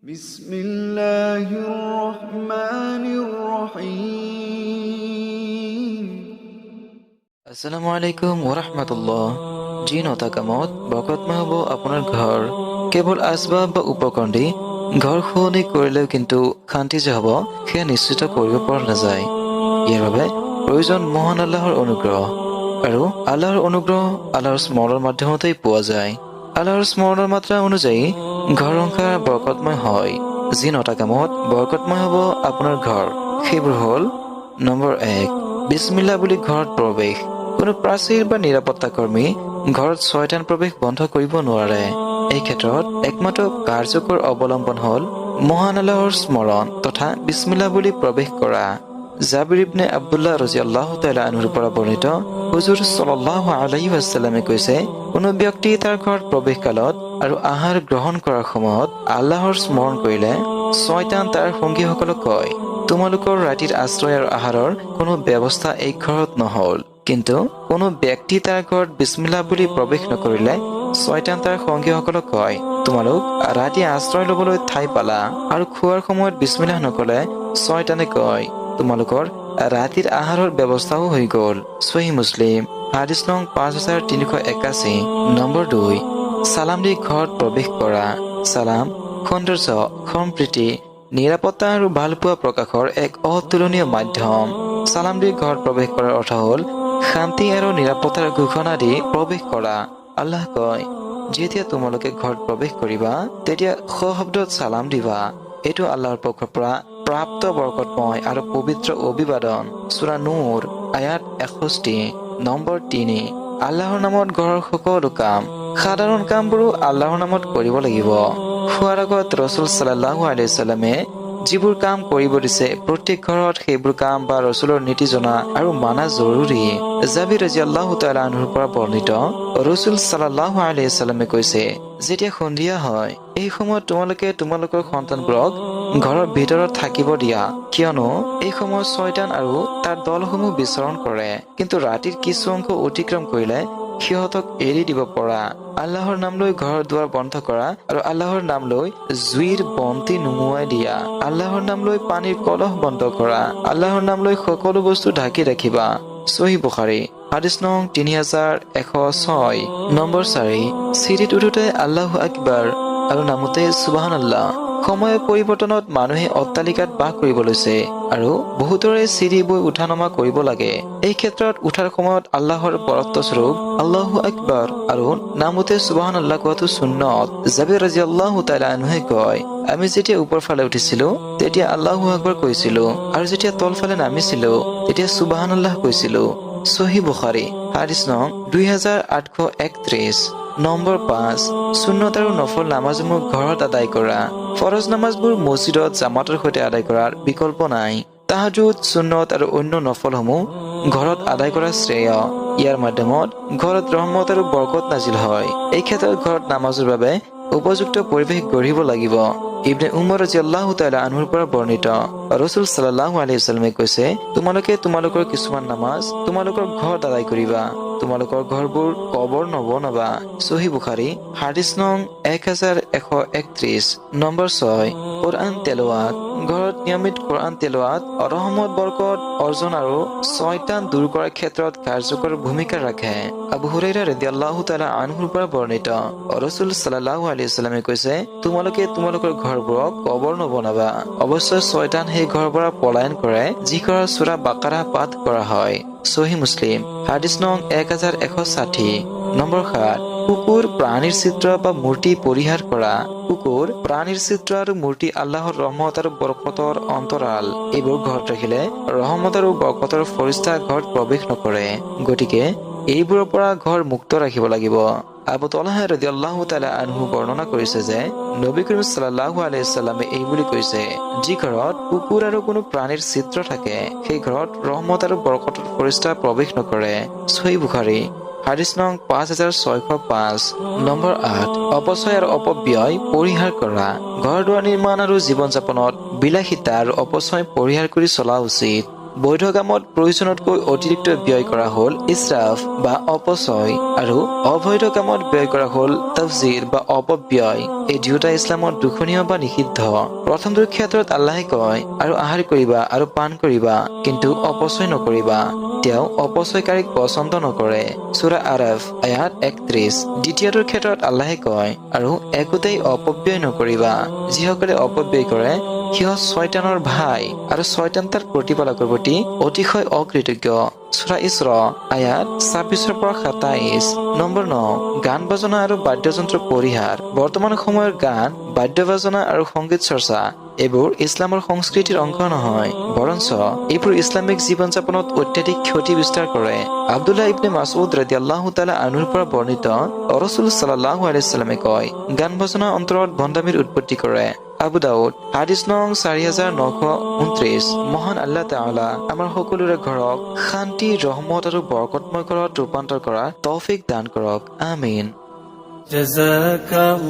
বিসমিল্লাহিৰৰহমানিৰৰহিম। আসসালামু আলাইকুম ওৰহমতুল্লাহ। জি নতা কামত বৰকতময় হ'ব আপোনাৰ ঘৰ। কেৱল আচবাব বা উপকৰণ দি ঘৰ শুৱনি কৰিলেও কিন্তু শান্তি যে হ'ব সেয়া নিশ্চিত কৰিব পৰা নাযায়। ইয়াৰ বাবে প্ৰয়োজন মহান আল্লাহৰ অনুগ্ৰহ, আৰু আল্লাহৰ অনুগ্ৰহ আল্লাহৰ স্মৰণৰ মাধ্যমতেই পোৱা যায়। আল্লাহৰ স্মৰণৰ মাত্ৰা অনুযায়ী ঘৰ সংসাৰ বৰকতময় হয়। যি নটা কামত বৰকতময় হ'ব আপোনাৰ ঘৰ, সেইবোৰ হ'ল: নম্বৰ 1, বিছমিল্লাহ বুলি ঘৰত প্ৰৱেশ। কোনো প্ৰাচীৰ বা নিৰাপত্তা কৰ্মী ঘৰত শয়তান প্ৰৱেশ বন্ধ কৰিব নোৱাৰে। এই ক্ষেত্ৰত একমাত্ৰ কাৰ্যকৰ অৱলম্বন হ'ল মহান আল্লাহৰ স্মৰণ তথা বিছমিল্লাহ বুলি প্ৰৱেশ কৰা। জাবিৰ ইবনে আব্দুল্লাহ ৰাদিয়াল্লাহু তাআলা আনহুৰ পৰা বৰ্ণিত, হুজুৰ সাল্লাল্লাহু আলাইহি ওয়াসাল্লামে কৈছে, কোনো ব্যক্তি তাৰ ঘৰত প্ৰৱেশ কালত আৰু আহাৰ গ্ৰহণ কৰাৰ সময়ত আল্লাহৰ স্মৰণ কৰিলে শয়তান তাৰ সঙ্গীসকলক কয়, তোমালোকৰ ৰাতিৰ আশ্ৰয় আৰু আহাৰৰ কোনো ব্যৱস্থা এই ঘৰত নহল। কিন্তু কোনো ব্যক্তি তাৰ ঘৰত বিছমিল্লাহ বুলি প্ৰৱেশ নকৰিলে শয়তান তাৰ সঙ্গীসকলক কয়, তোমালোক ৰাতি আশ্ৰয় লবলৈ ঠাই পালা। আৰু খোৱাৰ সময়ত বিছমিল্লাহ নকলে শয়তানে কয়, তোমালোকৰ ৰাতিৰ আহাৰৰ ব্যৱস্থাও হৈ গল। সহিহ মুছলিম, হাদিস নং 5381। নম্বৰ 2, সালাম দি ঘৰত প্ৰৱেশ কৰা। সালাম সৌন্দৰ্য, সম্প্ৰীতি, নিৰাপত্তা আৰু ভালপোৱা প্ৰকাশৰ এক অতুলনীয় মাধ্যম। সালাম দি ঘৰত প্ৰৱেশ কৰাৰ অৰ্থ হ'ল শান্তি আৰু নিৰাপত্তাৰ ঘোষণা দি প্ৰৱেশ কৰা। আল্লাহ কয়, যেতিয়া তোমালোকে ঘৰত প্ৰৱেশ কৰিবা তেতিয়া সশব্দত সালাম দিবা। এইটো আল্লাহৰ পক্ষৰ পৰা প্ৰাপ্ত বৰকতময় আৰু পবিত্ৰ অভিবাদন। সূৰা নূৰ আয়াত 61। নম্বৰ 3, আল্লাহৰ নামত ঘৰৰ সকলো কাম, সাধাৰণ কামবোৰো আল্লাহৰ নামত কৰিব লাগিব। খোৱাৰ আগত ৰাসূল সাল্লাল্লাহু আলাইহি ওয়াসাল্লামে যিবোৰ কাম কৰিব দিছে প্ৰত্যেক ঘৰত সেইবোৰ কাম বা ৰাসূলৰ নীতি জনা আৰু মানা জৰুৰী। জাবিৰ ৰাদিয়াল্লাহু তাআলা আনহুৰ পৰা বৰ্ণিত, ৰাসূল সাল্লাল্লাহু আলাইহি ওয়াসাল্লামে কৈছে, যেতিয়া সন্ধিয়া হয় এই সময়ত তোমালোকে তোমালোকৰ সন্তানবোৰক ঘৰৰ ভিতৰত থাকিব দিয়া, কিয়নো এই সময়ত শয়তান আৰু তাৰ দলসমূহ বিচৰণ কৰে। কিন্তু ৰাতিৰ কিছু অংশ অতিক্ৰম কৰিলে সিহঁতক এৰি দিব পৰা। আল্লাহৰ নাম লৈ ঘৰৰ দুৱাৰ বন্ধ কৰা আৰু আল্লাহৰ নাম লৈ জুইৰ বন্তি নুমুৱাই দিয়া। আল্লাহৰ নাম লৈ পানীৰ কলহ বন্ধ কৰা। আল্লাহৰ নাম লৈ সকলো বস্তু ঢাকি ৰাখিবা। সহিহ বুখাৰী, হাদিস নং 3106। নম্বৰ 4, চিৰিত উঠোতে আল্লাহু আকবাৰ আৰু নামতে সুবহানাল্লাহ। সময়ৰ পৰিৱৰ্তনত মানুহে অট্টালিকাত বাস কৰিব লৈছে আৰু বহুতৰে চিৰি বৈ উঠা নমা কৰিব লাগে। এই ক্ষেত্ৰত উঠাৰ সময়ত আল্লাহৰ পৰত্ব স্বৰূপ আল্লাহু আকবাৰ আৰু নামতে সুবহানাল্লাহ কোৱাটো সুন্নত। জাবিৰ ৰাদিয়াল্লাহু তাআলা আনহুৱে কয়, আমি যেতিয়া ওপৰ ফালে উঠিছিলো তেতিয়া আল্লাহু আকবাৰ কৈছিলো, আৰু যেতিয়া তল ফালে নামিছিলো তেতিয়া সুবহানাল্লাহ কৈছিলো। সহিহ বুখাৰী, হাদিস নং 2831। নম্বৰ 5, সুন্নত আৰু নফল নামাজসমূহ ঘৰত আদায় কৰা। ফৰজ নামাজবোৰ মছজিদত জামাতৰ সৈতে আদায় কৰাৰ বিকল্প নাই। তাহাজ্জুদ, সুন্নত আৰু অন্য নফলসমূহ ঘৰত আদায় কৰা শ্ৰেয়। ইয়াৰ মাধ্যমত ঘৰত ৰহমত আৰু বৰকত নাজিল হয়। এই ক্ষেত্ৰত ঘৰত নামাজৰ বাবে উপযুক্ত পৰিৱেশ গঢ়িব লাগিব। ইবনে উমৰ ৰাদিয়াল্লাহু তাআলা আনহুৰ পৰা বৰ্ণিত, ৰাসূল সাল্লাল্লাহু আলাইহি ওয়াসাল্লামে কৈছে, তোমালোকে তোমালোকৰ কিছুমান নামাজ তোমালোকৰ ঘৰত আদায় কৰিবা, তোমালোকৰ ঘৰবোৰ কবৰ নবনাবা। সহিহ বুখাৰী, হাদিস নং 1131। নম্বৰ 6, কোৰআন তেলাৱাত। ঘৰত নিয়মিত কোৰআন তেলাৱাত ৰহমত, বৰকত অৰ্জন আৰু শয়তান দূৰ কৰাৰ ক্ষেত্ৰত কাৰ্যকৰ ভূমিকা ৰাখে। আবু হুৰাইৰা ৰাদিয়াল্লাহু তাআলা আনহুৰ পৰা বৰ্ণিত, ৰাসূল সাল্লাল্লাহু আলাইহি ওয়াসাল্লামে কৈছে, তোমালোকে তোমালোকৰ ঘৰবোৰক কবৰ নবনাবা। অৱশ্যে শয়তান সেই ঘৰৰ পৰা পলায়ন কৰে যি ঘৰৰ সূৰা বাকাৰা পাঠ কৰা হয়। সহিহ মুছলিম, হাদিস নং 1160। নম্বৰ 7, কুকুৰ, প্ৰাণীৰ চিত্ৰ বা মূৰ্তি পৰিহাৰ কৰা। কুকুৰ, প্ৰাণীৰ চিত্ৰ আৰু মূৰ্তি আল্লাহৰ ৰহমত আৰু বৰকতৰ অন্তৰাল। এইবোৰ ঘৰত ৰাখিলে ৰহমত আৰু বৰকতৰ ফৰিস্তা ঘৰত প্ৰৱেশ নকৰে। গতিকে এইবোৰৰ পৰা ঘৰ মুক্ত ৰাখিব লাগিব। আবু তালহা ৰাদিয়াল্লাহু তাআলা আনহু বৰ্ণনা কৰিছে যে নবী কৰীম সাল্লাল্লাহু আলাইহি ওয়াসাল্লামে এই বুলি কৈছে, যি ঘৰত কুকুৰ আৰু কোনো প্ৰাণীৰ চিত্ৰ থাকে সেই ঘৰত ৰহমত আৰু বৰকতৰ ফৰিস্তা প্ৰৱেশ নকৰে। সহিহ বুখাৰী, হাদিস নং 5605। নম্বৰ 8, অপচয় আৰু অপব্যয় পৰিহাৰ কৰা। ঘৰ দুৱাৰ নিৰ্মাণ আৰু জীৱন যাপনত বিলাসিতা আৰু অপচয় পৰিহাৰ কৰি চলা উচিত। বৈধ কামত প্ৰয়োজনতকৈ অতিৰিক্ত ব্যয় কৰা হ'ল ইছৰাফ বা অপচয়, আৰু অবৈধ কামত ব্যয় কৰা হ'ল তাফজিৰ বা অপব্যয়। এই দুয়োটা ইছলামত দূষণীয় বা নিষিদ্ধ। প্ৰথমটোৰ ক্ষেত্ৰত আল্লাহে কয়, আৰু আহাৰ কৰিবা আৰু পান কৰিবা, কিন্তু অপচয় নকৰিবা। তেওঁ অপচয়কাৰীক পছন্দ নকৰে। সূৰা আৰাফ আয়াত 31। দ্বিতীয়টোৰ ক্ষেত্ৰত আল্লাহে কয়, আৰু একোতেই অপব্যয় নকৰিবা। যিসকলে অপব্যয় কৰে সিহঁত শয়তানৰ ভাই, আৰু শয়তান তাৰ প্ৰতিপালকৰ প্ৰতি অতিশয় অকৃতজ্ঞ। সূৰা ইছৰা আয়াত 26-27। নম্বৰ 9, গান বাজনা আৰু বাদ্যযন্ত্ৰ পৰিহাৰ। বৰ্তমান সময়ৰ গান, বাদ্যবাজনা আৰু সংগীত চৰ্চা এইবোৰ ইছলামৰ সংস্কৃতিৰ অংশ নহয়, বৰঞ্চ এইবোৰ ইছলামিক জীৱন যাপনত অত্যাধিক ক্ষতি বিস্তাৰ কৰে। আব্দুল্লাহ ইবনে মাসউদ ৰাদিয়াল্লাহু তাআলা আনহুৰ পৰা বৰ্ণিত, ৰাসূল সাল্লাল্লাহু আলাইহি ওয়াসাল্লামে কয়, গান বাজনা অন্তৰত ভণ্ডামিৰ উৎপত্তি কৰে। আবু দাউদ হাদিস নং 4929। মহান আল্লাহ তাআলা আমাৰ সকলোৰে ঘৰক শান্তি, ৰহমত আৰু বৰকতময় ঘৰত ৰূপান্তৰ কৰা তৌফিক দান কৰক। আমিন। জাযাকাল্লাহ।